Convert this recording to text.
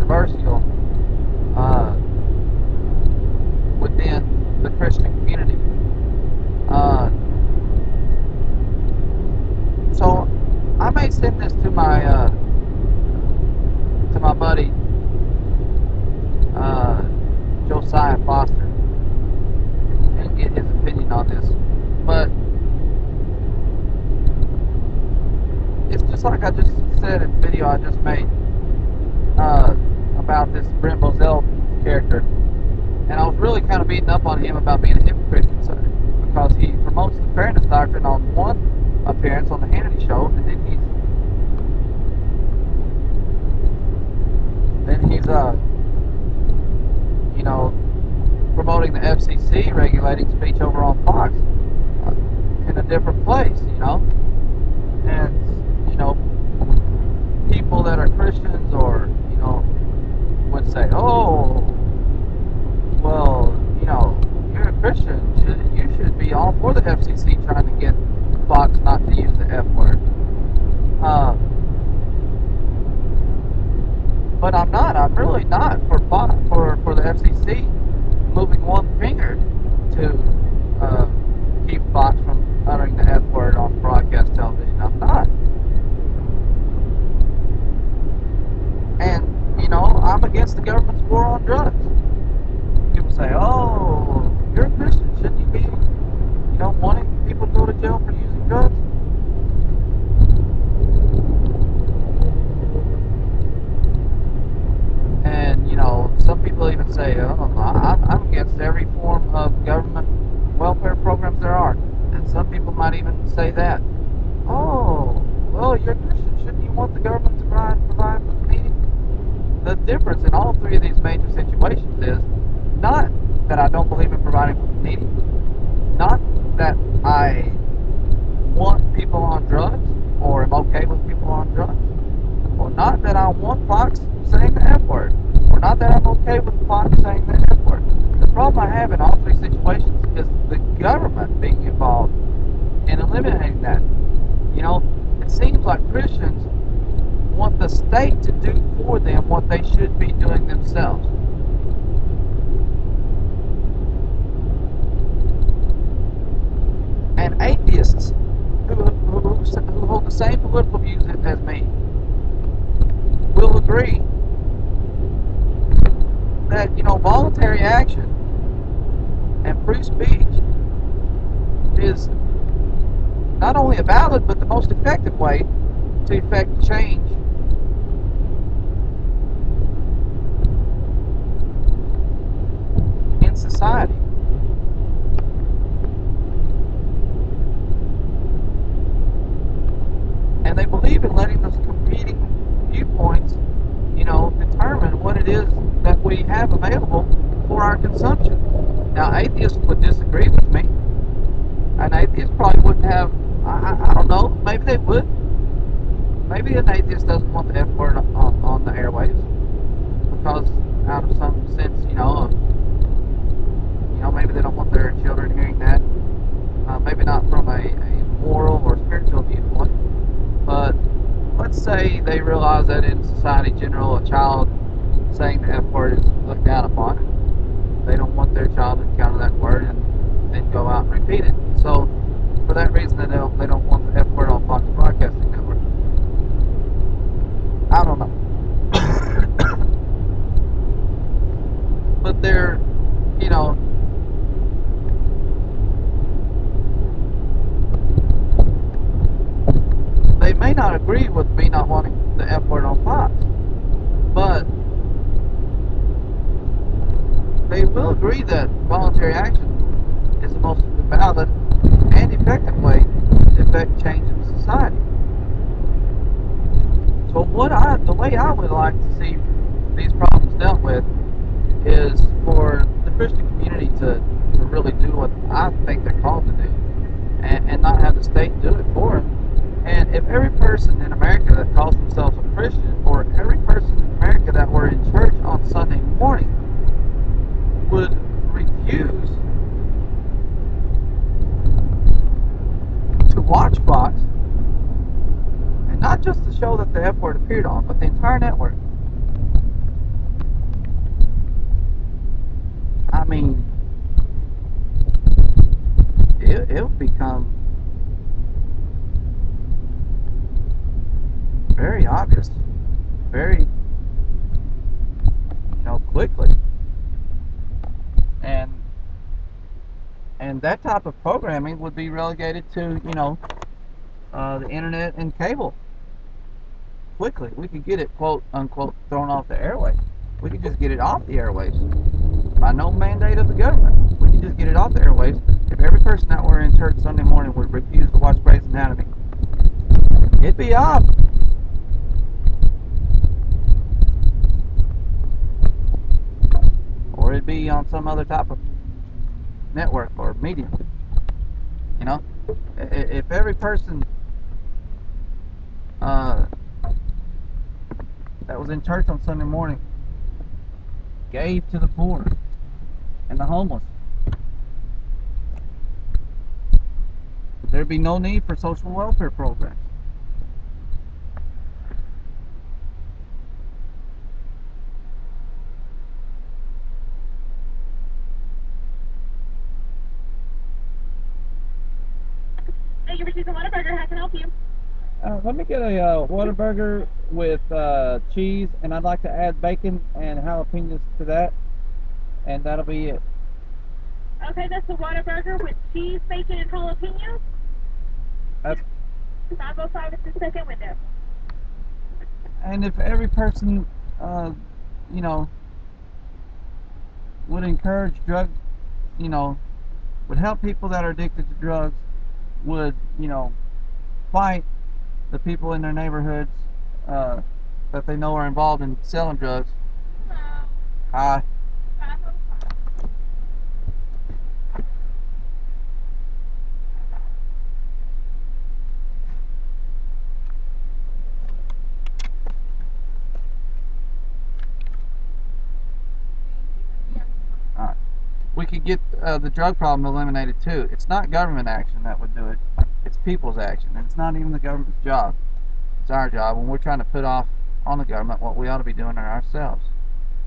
controversial within the Christian community. So I may send this to my buddy Josiah Foster and get his opinion on this. But it's just like I just said in the video I just made about this Brent Bozell character, and I was really kind of beating up on him about being a hypocrite because he promotes the fairness doctrine on one appearance on the Hannity show, and then he's promoting the FCC regulating speech over on Fox in a different place, and people that are Christians or would say, oh, well, you're a Christian, you should be all for the FCC trying to get Fox not to use the F word. But I'm not. I'm really not for the FCC moving one finger to keep Fox from uttering the F word on broadcast television. I'm not. And, I'm against the government's war on drugs. People say, oh, you're a Christian. Shouldn't you be, wanting people to go to jail for using drugs? And, some people even say, oh, I'm against every form of government welfare programs there are. And some people might even say that. Oh, well, you're a Christian. Shouldn't you want the government to provide for the needy? The difference in all three of these major situations is not that I don't believe in providing for the needy, not that I want people on drugs or am okay with people on drugs, or not that I want Fox saying the F word, or not that I'm okay with Fox saying the F word. The problem I have in all three situations is the government being involved in eliminating that. It seems like Christians want the state to do for them what they should be doing themselves. And atheists who hold the same political views as me will agree that, voluntary action and free speech is not only a valid but the most effective way to effect change in society. And they believe in letting those competing viewpoints, determine what it is that we have available for our consumption. Now, atheists would disagree with me. An atheist probably wouldn't have, I don't know, maybe they would. Maybe an atheist doesn't want the F word on the airwaves because out of some sense, maybe they don't want their children hearing that. Maybe not from a moral or spiritual viewpoint, but let's say they realize that in society in general, a child saying the F word is looked down upon. They don't want their child to encounter that word and then go out and repeat it. So, for that reason, they don't want the F word on Fox Broadcasting Network. I don't know. But they're, they may not agree with me not wanting the F word on Fox, but they will agree that voluntary action is the most valid and effective way to effect change in society. So the way I would like to see these problems dealt with is for the Christian community to really do what I think they're called to do, and not have the state do it for them. And if every person in America that calls themselves a Christian, or every person in America that were in church on Sunday morning would refuse to watch Fox, and not just the show that the F word appeared on, but the entire network, very, quickly. And that type of programming would be relegated to, the internet and cable. Quickly, we could get it, quote unquote, thrown off the airwaves. We could just get it off the airwaves by no mandate of the government. We could just get it off the airwaves if every person that were in church Sunday morning would refuse to watch Grey's Anatomy. It'd be off. Or it'd be on some other type of network or medium. If every person that was in church on Sunday morning gave to the poor and the homeless, there'd be no need for social welfare programs. Hey, you received a Whataburger. How can I help you? Let me get a Whataburger with cheese, and I'd like to add bacon and jalapenos to that, and that'll be it. Okay, that's a Whataburger with cheese, bacon, and jalapenos. That's, 505 is the second window. and if every person, you know, would encourage you know, would help people that are addicted to drugs, would, fight the people in their neighborhoods that they know are involved in selling drugs. Hello. Hi. 505. We could get the drug problem eliminated too. It's not government action that would do it. It's people's action, and it's not even the government's job. It's our job when we're trying to put off on the government what we ought to be doing ourselves.